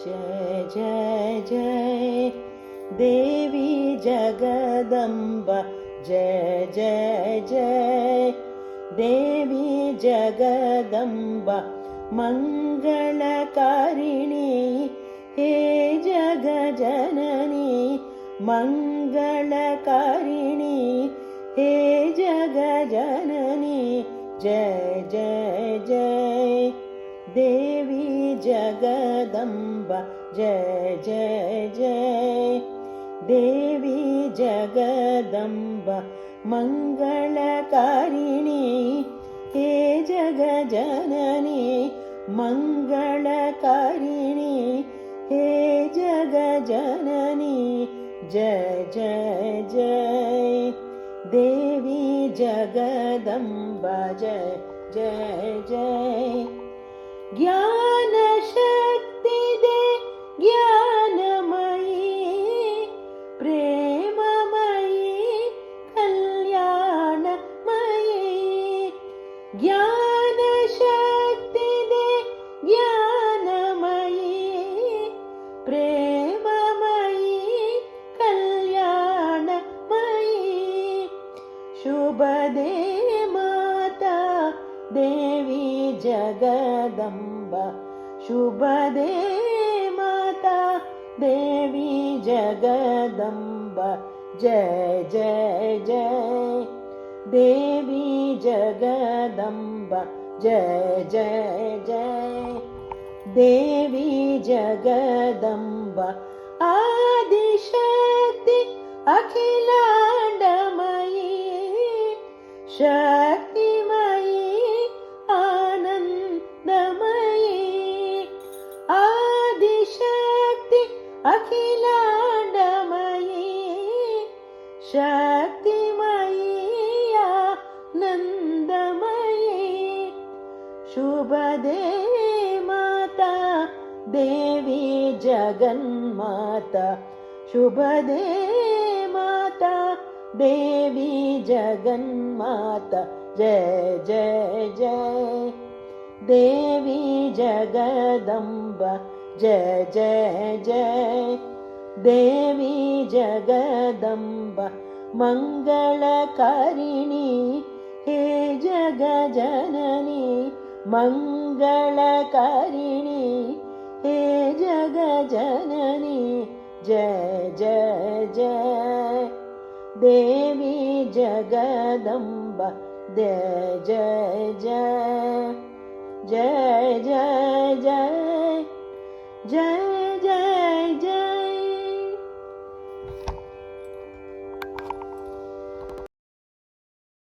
जय जय जय देवी जगदम्ब जय जय जय देवी जगदम्ब मंगलकारिणी हे जगजननी मंगलकारिणी हे जगजननी जय जय जय देवी जगदम्ब जय जय जय देवी जगदम्ब मंगलकारिणी हे जगजननी मंगलकारिणी हे जगजननी जय जय जय देवी जगदम्ब जय जय जय ज्ञान शक्ति दे ज्ञानमयी प्रेममयी कल्याणमयी ज्ञान शक्ति दे ज्ञानमयी प्रेममयी कल्याणमयी शुभ दे माता देवी जगदम्ब शुभ दे माता देवी जगदम्ब जय जय जय देवी जगदम्ब जय जय जय देवी जगदम्ब आदिशक्ति अखिलांडमयी शक्तिमयी आनंदमयी आदिशक्ति अखिलांडमयी शक्तिमयी आनंदमयी शुभ दे माता देवी जगन्माता शुभ दे माता देवी जगन्माता जय जय जय देवी जगदम्ब जय जय जय देवी जगदम्ब मंगलकारिणी हे जगजननी मंगलकारिणी हे जगजननी जय जय जय देवी जगदम्ब जय जय जय जय जय जय जय